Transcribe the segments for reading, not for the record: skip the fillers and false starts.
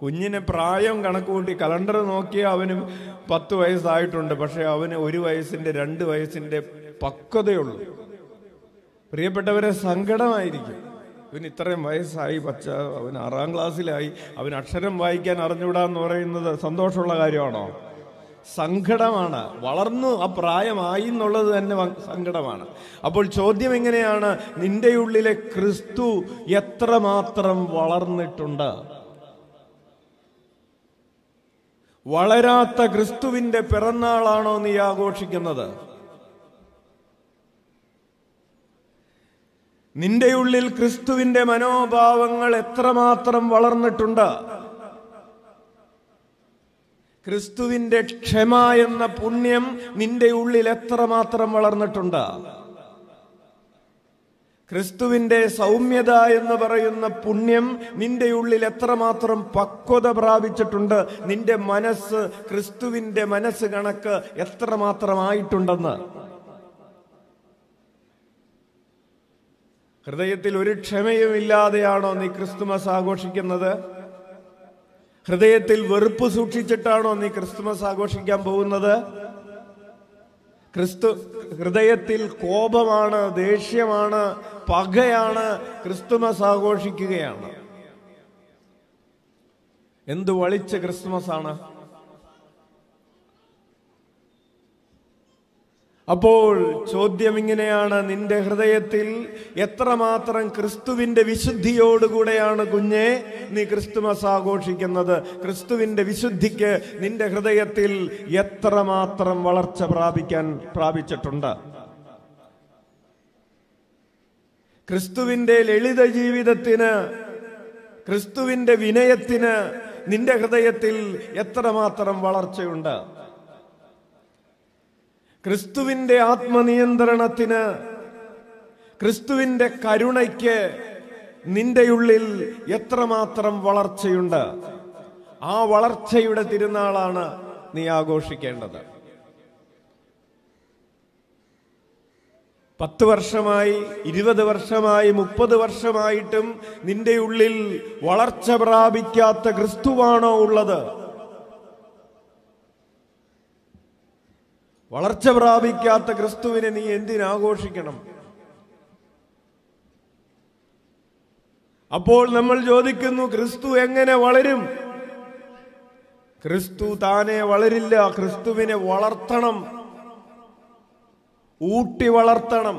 കുഞ്ഞിന് പ്രായം കണക്ക് കൂട്ടി കലണ്ടർ നോക്കിയാൽ അവന് 10 വയസ്സായിട്ടുണ്ട്. പക്ഷെ അവന് 1 വയസ്സിന്റെ 2 വയസ്സിന്റെ പക്വതയുള്ളൂ. പ്രിയപ്പെട്ടവരെ, സങ്കടമായിരിക്കും. ഇവന് ഇത്രയും വയസ്സായി, അവൻ 6ാം ക്ലാസ്സിലായി, അവൻ അക്ഷരം വായിക്കാൻ അറിഞ്ഞുകൂടാന്ന് പറയുന്നത് സന്തോഷമുള്ള കാര്യമാണോ? സങ്കടമാണ്. വളർന്നു ആ പ്രായമായി എന്നുള്ളത് തന്നെ സങ്കടമാണ്. അപ്പോൾ ചോദ്യം എങ്ങനെയാണ്? നിന്റെ ഉള്ളിലെ ക്രിസ്തു എത്രമാത്രം വളർന്നിട്ടുണ്ട്? വളരാത്ത ക്രിസ്തുവിന്റെ പിറന്നാളാണോ നീ ആഘോഷിക്കുന്നത്? നിന്റെ ഉള്ളിൽ ക്രിസ്തുവിന്റെ മനോഭാവങ്ങൾ എത്രമാത്രം വളർന്നിട്ടുണ്ട്? ക്രിസ്തുവിന്റെ ക്ഷമ എന്ന പുണ്യം നിന്റെ ഉള്ളിൽ എത്രമാത്രം വളർന്നിട്ടുണ്ട്? ക്രിസ്തുവിന്റെ സൗമ്യത എന്ന് പറയുന്ന പുണ്യം നിന്റെ ഉള്ളിൽ എത്രമാത്രം പക്വത പ്രാപിച്ചിട്ടുണ്ട്? നിന്റെ മനസ്സ് ക്രിസ്തുവിന്റെ മനസ്സ് കണക്ക് എത്രമാത്രമായിട്ടുണ്ടെന്ന്. ഹൃദയത്തിൽ ഒരു ക്ഷമയും ഇല്ലാതെയാണോ നീ ക്രിസ്തുമസ് ആഘോഷിക്കുന്നത്? ഹൃദയത്തിൽ വെറുപ്പ് സൂക്ഷിച്ചിട്ടാണോ നീ ക്രിസ്തുമസ് ആഘോഷിക്കാൻ പോകുന്നത്? ഹൃദയത്തിൽ കോപമാണ്, ദേഷ്യമാണ്, പകയാണ്, ക്രിസ്തുമസ് ആഘോഷിക്കുകയാണ്. എന്ത് വളിച്ച ക്രിസ്തുമസ് ആണ്! അപ്പോൾ ചോദ്യം ഇങ്ങനെയാണ്, നിന്റെ ഹൃദയത്തിൽ എത്രമാത്രം ക്രിസ്തുവിന്റെ വിശുദ്ധിയോടുകൂടെയാണ് കുഞ്ഞെ നീ ക്രിസ്തുമസ് ആഘോഷിക്കുന്നത്? ക്രിസ്തുവിന്റെ വിശുദ്ധിക്ക് നിന്റെ ഹൃദയത്തിൽ എത്രമാത്രം വളർച്ച പ്രാപിച്ചിട്ടുണ്ട്? ക്രിസ്തുവിന്റെ ലളിത ജീവിതത്തിന്, ക്രിസ്തുവിന്റെ വിനയത്തിന് നിന്റെ ഹൃദയത്തിൽ എത്രമാത്രം വളർച്ചയുണ്ട്? ക്രിസ്തുവിന്റെ ആത്മനിയന്ത്രണത്തിന്, ക്രിസ്തുവിന്റെ കരുണയ്ക്ക് നിന്റെ ഉള്ളിൽ എത്രമാത്രം വളർച്ചയുണ്ട്? ആ വളർച്ചയുടെ തിരുനാളാണ് നീ ആഘോഷിക്കേണ്ടത്. 10 വർഷമായി, 20 വർഷമായി, 30 വർഷമായിട്ടും നിന്റെ ഉള്ളിൽ വളർച്ച പ്രാപിക്കാത്ത ക്രിസ്തുവാണോ ഉള്ളത്? വളർച്ച പ്രാപിക്കാത്ത ക്രിസ്തുവിനെ നീ എന്തിനാഘോഷിക്കണം? അപ്പോൾ നമ്മൾ ചോദിക്കുന്നു, ക്രിസ്തു എങ്ങനെ വളരും? ക്രിസ്തു താനെ വളരില്ല. ക്രിസ്തുവിനെ വളർത്തണം, ഊട്ടി വളർത്തണം,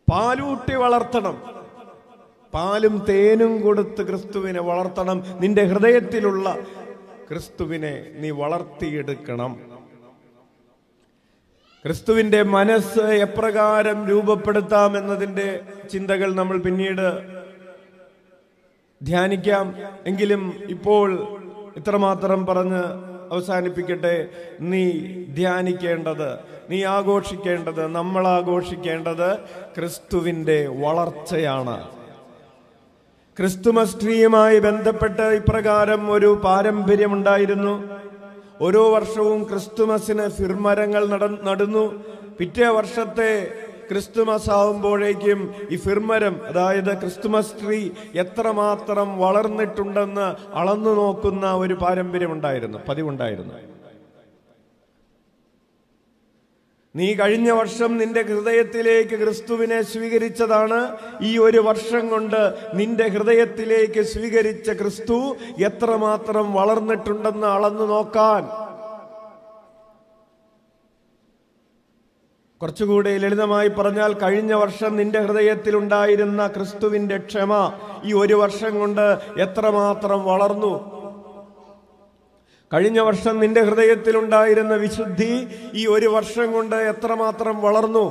പാലൂട്ടി വളർത്തണം. പാലും തേനും കൊടുത്ത് ക്രിസ്തുവിനെ വളർത്തണം. നിന്റെ ഹൃദയത്തിലുള്ള ക്രിസ്തുവിനെ നീ വളർത്തിയെടുക്കണം. ക്രിസ്തുവിന്റെ മനസ്സ് എപ്രകാരം രൂപപ്പെടുത്താം എന്നതിന്റെ ചിന്തകൾ നമ്മൾ പിന്നീട് ധ്യാനിക്കാം. എങ്കിലും ഇപ്പോൾ ഇത്രമാത്രം പറഞ്ഞ് അവസാനിപ്പിക്കട്ടെ. നീ ധ്യാനിക്കേണ്ടത്, നീ ആഘോഷിക്കേണ്ടത്, നമ്മൾ ആഘോഷിക്കേണ്ടത് ക്രിസ്തുവിന്റെ വളർച്ചയാണ്. ക്രിസ്തുമസ് ട്രീയുമായി ബന്ധപ്പെട്ട് ഇപ്രകാരം ഒരു പാരമ്പര്യമുണ്ടായിരുന്നു. ഓരോ വർഷവും ക്രിസ്തുമസിന് ഫിർമരങ്ങൾ നടുന്നു. പിറ്റേ വർഷത്തെ ക്രിസ്തുമസ് ആവുമ്പോഴേക്കും ഈ ഫിർമരം, അതായത് ക്രിസ്തുമസ് ട്രീ എത്രമാത്രം വളർന്നിട്ടുണ്ടെന്ന് അളന്നു നോക്കുന്ന ഒരു പതിവുണ്ടായിരുന്നു. നീ കഴിഞ്ഞ വർഷം നിന്റെ ഹൃദയത്തിലേക്ക് ക്രിസ്തുവിനെ സ്വീകരിച്ചതാണ്. ഈ ഒരു വർഷം കൊണ്ട് നിന്റെ ഹൃദയത്തിലേക്ക് സ്വീകരിച്ച ക്രിസ്തു എത്രമാത്രം വളർന്നിട്ടുണ്ടെന്ന് അളന്നു നോക്കാൻ. കുറച്ചുകൂടി ലളിതമായി പറഞ്ഞാൽ, കഴിഞ്ഞ വർഷം നിന്റെ ഹൃദയത്തിൽ ഉണ്ടായിരുന്ന ക്രിസ്തുവിന്റെ ക്ഷമ ഈ ഒരു വർഷം കൊണ്ട് എത്രമാത്രം വളർന്നു. കഴിഞ്ഞ വർഷം നിന്റെ ഹൃദയത്തിലുണ്ടായിരുന്ന വിശുദ്ധി ഈ ഒരു വർഷം കൊണ്ട് എത്രമാത്രം വളർന്നു.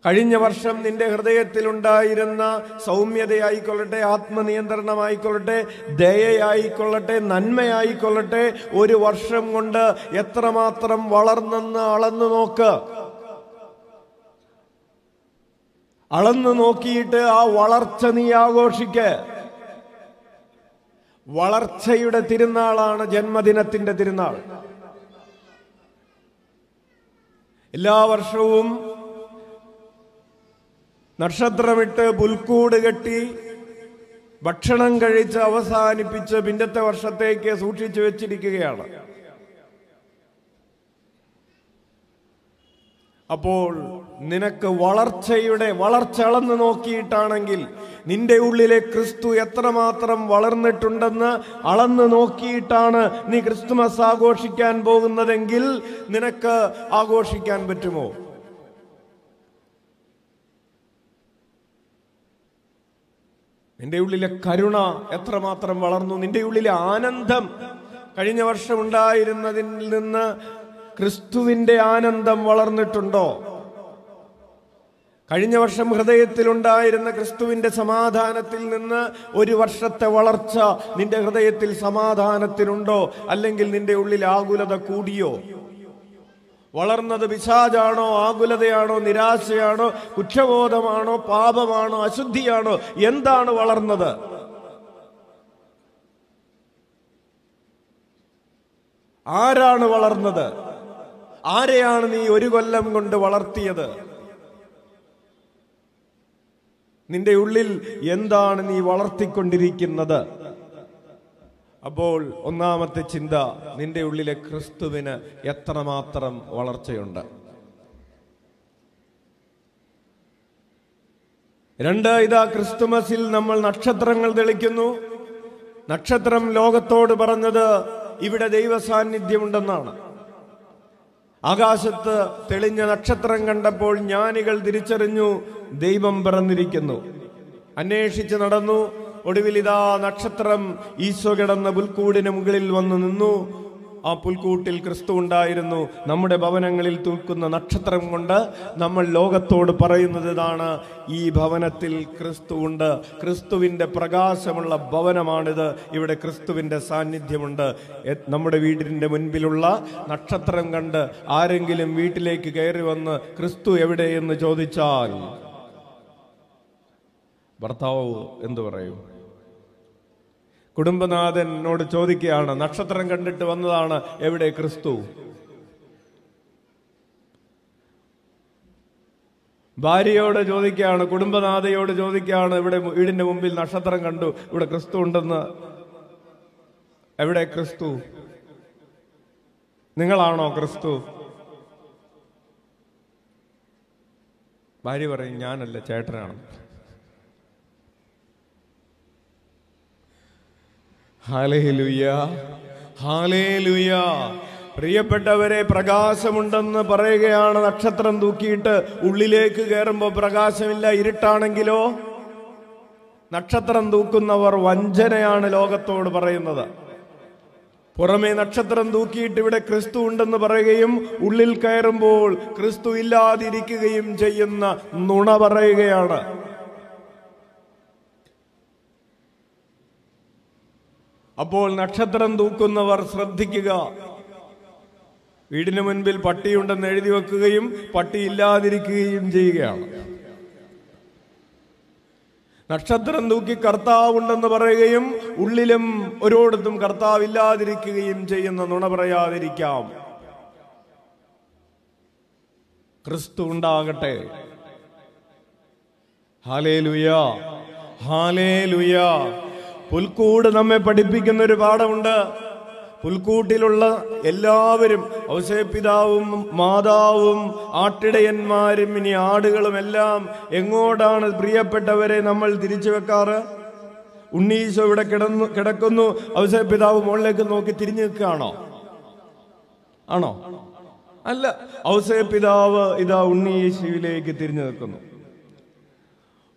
കഴിഞ്ഞ വർഷം നിന്റെ ഹൃദയത്തിലുണ്ടായിരുന്ന സൗമ്യതയായിക്കൊള്ളട്ടെ, ആത്മനിയന്ത്രണമായിക്കൊള്ളട്ടെ, ദയയായിക്കൊള്ളട്ടെ, നന്മയായിക്കൊള്ളട്ടെ, ഒരു വർഷം കൊണ്ട് എത്രമാത്രം വളർന്നെന്ന് അളന്നു നോക്ക്. അളന്നു നോക്കിയിട്ട് ആ വളർച്ച നീ ആഘോഷിക്ക്. വളർച്ചയുടെ തിരുനാളാണ് ജന്മദിനത്തിന്റെ തിരുനാൾ. എല്ലാ വർഷവും നക്ഷത്രമിട്ട് പുൽക്കൂട് കെട്ടി ഭക്ഷണം കഴിച്ച് അവസാനിപ്പിച്ച് പിന്നത്തെ വർഷത്തേക്ക് സൂക്ഷിച്ചു വെച്ചിരിക്കുകയാണ്. അപ്പോൾ നിനക്ക് വളർച്ച അളന്ന് നോക്കിയിട്ടാണെങ്കിൽ, നിന്റെ ഉള്ളിലെ ക്രിസ്തു എത്രമാത്രം വളർന്നിട്ടുണ്ടെന്ന് അളന്ന് നോക്കിയിട്ടാണ് നീ ക്രിസ്തുമസ് ആഘോഷിക്കാൻ പോകുന്നതെങ്കിൽ നിനക്ക് ആഘോഷിക്കാൻ പറ്റുമോ? നിന്റെ ഉള്ളിലെ കരുണ എത്രമാത്രം വളർന്നു? നിന്റെ ഉള്ളിലെ ആനന്ദം കഴിഞ്ഞ വർഷം ഉണ്ടായിരുന്നതിൽ നിന്ന് ക്രിസ്തുവിന്റെ ആനന്ദം വളർന്നിട്ടുണ്ടോ? കഴിഞ്ഞ വർഷം ഹൃദയത്തിലുണ്ടായിരുന്ന ക്രിസ്തുവിന്റെ സമാധാനത്തിൽ നിന്ന് ഒരു വർഷത്തെ വളർച്ച നിന്റെ ഹൃദയത്തിൽ സമാധാനത്തിനുണ്ടോ? അല്ലെങ്കിൽ നിന്റെ ഉള്ളിൽ ആകുലത കൂടിയോ? വളർന്നത് പിശാചാണോ, ആകുലതയാണോ, നിരാശയാണോ, കുറ്റബോധമാണോ, പാപമാണോ, അശുദ്ധിയാണോ? എന്താണ് വളർന്നത്? ആരാണ് വളർന്നത്? ആരെയാണ് നീ ഒരു കൊല്ലം കൊണ്ട് വളർത്തിയത്? നിന്റെ ഉള്ളിൽ എന്താണ് നീ വളർത്തിക്കൊണ്ടിരിക്കുന്നത്? അപ്പോൾ ഒന്നാമത്തെ ചിന്ത, നിന്റെ ഉള്ളിലെ ക്രിസ്തുവിന് എത്രമാത്രം വളർച്ചയുണ്ട്. 2, ഇതാ ക്രിസ്തുമസിൽ നമ്മൾ നക്ഷത്രങ്ങൾ തെളിക്കുന്നു. നക്ഷത്രം ലോകത്തോട് പറഞ്ഞത് ഇവിടെ ദൈവ സാന്നിധ്യമുണ്ടെന്നാണ്. ആകാശത്ത് തെളിഞ്ഞ നക്ഷത്രം കണ്ടപ്പോൾ ജ്ഞാനികൾ തിരിച്ചറിഞ്ഞു ദൈവം പിറന്നിരിക്കുന്നു. അന്വേഷിച്ച് നടന്നു. ഒടുവിൽ ഇതാ നക്ഷത്രം ഈശോ കിടന്ന പുൽക്കൂടിന് മുകളിൽ വന്നു നിന്നു. ആ പുൽക്കൂട്ടിൽ ക്രിസ്തു ഉണ്ടായിരുന്നു. നമ്മുടെ ഭവനങ്ങളിൽ തൂക്കുന്ന നക്ഷത്രം കൊണ്ട് നമ്മൾ ലോകത്തോട് പറയുന്നത് ഇതാണ്: ഈ ഭവനത്തിൽ ക്രിസ്തു ഉണ്ട്. ക്രിസ്തുവിന്റെ പ്രകാശമുള്ള ഭവനമാണിത്. ഇവിടെ ക്രിസ്തുവിന്റെ സാന്നിധ്യമുണ്ട്. നമ്മുടെ വീടിന്റെ മുൻപിലുള്ള നക്ഷത്രം കണ്ട് ആരെങ്കിലും വീട്ടിലേക്ക് കയറി വന്ന് ക്രിസ്തു എവിടെയെന്ന് ചോദിച്ചാൽ ഭർത്താവ് എന്തു പറയും? കുടുംബനാഥനോട് ചോദിക്കുകയാണ്, നക്ഷത്രം കണ്ടിട്ട് വന്നതാണ്, എവിടെ ക്രിസ്തു? ഭാര്യയോട് ചോദിക്കുകയാണ്, കുടുംബനാഥയോട് ചോദിക്കുകയാണ്, ഇവിടെ വീടിന്റെ മുമ്പിൽ നക്ഷത്രം കണ്ടു, ഇവിടെ ക്രിസ്തു ഉണ്ടെന്ന്, എവിടെ ക്രിസ്തു? നിങ്ങളാണോ ക്രിസ്തു? ഭാര്യ പറയും, ഞാനല്ല, ചേട്ടനാണ്. Hallelujah, hallelujah. പ്രിയപ്പെട്ടവരെ, പ്രകാശമുണ്ടെന്ന് പറയുകയാണ് നക്ഷത്രം തൂക്കിയിട്ട്. ഉള്ളിലേക്ക് കയറുമ്പോൾ പ്രകാശമില്ല, ഇരുട്ടാണെങ്കിലോ? നക്ഷത്രം തൂക്കുന്നവർ വഞ്ചനയാണ് ലോകത്തോട് പറയുന്നത്. പുറമേ നക്ഷത്രം തൂക്കിയിട്ട് ഇവിടെ ക്രിസ്തു ഉണ്ടെന്ന് പറയുകയും ഉള്ളിൽ കയറുമ്പോൾ ക്രിസ്തു ഇല്ലാതിരിക്കുകയും ചെയ്യുന്ന നുണ പറയുകയാണ്. അപ്പോൾ നക്ഷത്രം തൂക്കുന്നവർ ശ്രദ്ധിക്കുക. വീടിന് മുൻപിൽ പട്ടിയുണ്ടെന്ന് എഴുതി വെക്കുകയും പട്ടി ഇല്ലാതിരിക്കുകയും ചെയ്യുകയാണ്. നക്ഷത്രം തൂക്കി കർത്താവുണ്ടെന്ന് പറയുകയും ഉള്ളിലും ഒരിടത്തും കർത്താവ് ഇല്ലാതിരിക്കുകയും ചെയ്യുന്ന നുണ പറയാതിരിക്കാം. ക്രിസ്തു ഉണ്ടാകട്ടെ. Hallelujah, hallelujah. പുൽക്കൂട് നമ്മെ പഠിപ്പിക്കുന്ന ഒരു പാഠമുണ്ട്. പുൽക്കൂട്ടിലുള്ള എല്ലാവരും, ഔസേപ്പിതാവും മാതാവും ആട്ടിടയന്മാരും ഇനി ആടുകളും എല്ലാം എങ്ങോട്ടാണ് പ്രിയപ്പെട്ടവരെ നമ്മൾ തിരിച്ചു വെക്കാറ്? ഉണ്ണീശോ ഇവിടെ കിടക്കുന്നു, ഔസേപ്പിതാവ് മുകളിലേക്ക് നോക്കി തിരിഞ്ഞു നിൽക്കുകയാണോ? ആണോ? അല്ല, ഔസേപ്പിതാവ് ഇതാ ഉണ്ണീശോയിലേക്ക് തിരിഞ്ഞു നിൽക്കുന്നു.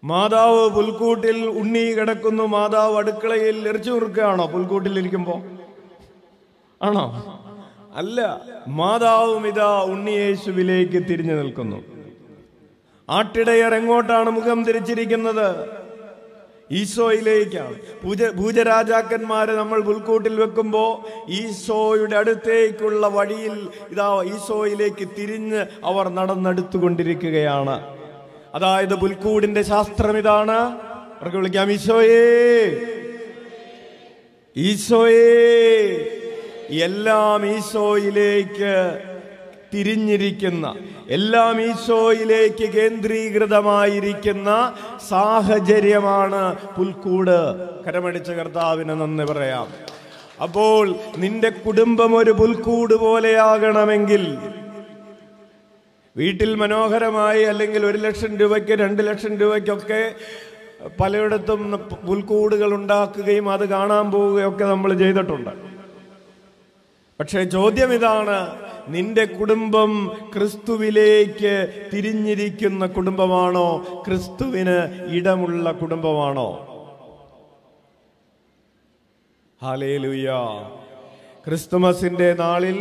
മാതാവ് പുൽക്കൂട്ടിൽ ഉണ്ണി കിടക്കുന്നു, മാതാവ് അടുക്കളയിൽ ഇറച്ചി മുറുക്കുകയാണോ പുൽക്കൂട്ടിലിരിക്കുമ്പോ? ആണോ? അല്ല, മാതാവും ഇതാ ഉണ്ണിയേശുവിലേക്ക് തിരിഞ്ഞു നിൽക്കുന്നു. ആട്ടിടയർ എങ്ങോട്ടാണ് മുഖം തിരിച്ചിരിക്കുന്നത്? ഈശോയിലേക്കാണ്. പൂജരാജാക്കന്മാരെ നമ്മൾ പുൽക്കൂട്ടിൽ വെക്കുമ്പോ ഈശോയുടെ അടുത്തേക്കുള്ള വഴിയിൽ ഇതാ ഈശോയിലേക്ക് തിരിഞ്ഞ് അവർ നടന്നെടുത്തുകൊണ്ടിരിക്കുകയാണ്. അതായത് പുൽക്കൂടിന്റെ ശാസ്ത്രം ഇതാണ്. അവർക്ക് വിളിക്കാം, ഈശോയേ, ഈശോയേ. എല്ലാം ഈശോയിലേക്ക് തിരിഞ്ഞിരിക്കുന്ന, എല്ലാം ഈശോയിലേക്ക് കേന്ദ്രീകൃതമായിരിക്കുന്ന സാഹചര്യമാണ് പുൽക്കൂട്. കരമടിച്ച കർത്താവിന് നന്ദി പറയാം. അപ്പോൾ നിന്റെ കുടുംബം ഒരു പുൽക്കൂട് പോലെയാകണമെങ്കിൽ, വീട്ടിൽ മനോഹരമായി അല്ലെങ്കിൽ 1 ലക്ഷം രൂപയ്ക്ക് 2 ലക്ഷം രൂപയ്ക്കൊക്കെ പലയിടത്തും പുൽക്കൂടുകൾ ഉണ്ടാക്കുകയും അത് കാണാൻ പോവുകയൊക്കെ നമ്മൾ ചെയ്തിട്ടുണ്ട്. പക്ഷേ ചോദ്യം ഇതാണ്, നിന്റെ കുടുംബം ക്രിസ്തുവിലേക്ക് തിരിഞ്ഞിരിക്കുന്ന കുടുംബമാണോ? ക്രിസ്തുവിന് ഇടമുള്ള കുടുംബമാണോ? ഹല്ലേലൂയ. ക്രിസ്തുമസിന്റെ നാളിൽ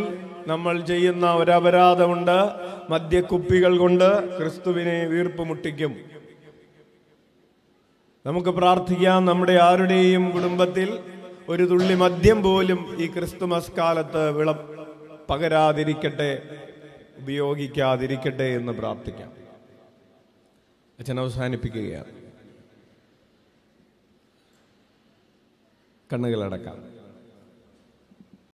നമ്മൾ ചെയ്യുന്ന ഒരു അപരാധമുണ്ട്. മദ്യക്കുപ്പികൾ കൊണ്ട് ക്രിസ്തുവിനെ വീർപ്പ് മുട്ടിക്കും. നമുക്ക് പ്രാർത്ഥിക്കാം, നമ്മുടെ ആരുടെയും കുടുംബത്തിൽ ഒരു തുള്ളി മദ്യം പോലും ഈ ക്രിസ്തുമസ് കാലത്ത് പകരാതിരിക്കട്ടെ, ഉപയോഗിക്കാതിരിക്കട്ടെ എന്ന് പ്രാർത്ഥിക്കാം. അച്ഛൻ അവസാനിപ്പിക്കുകയാണ്. കണ്ണുകളടക്കാം.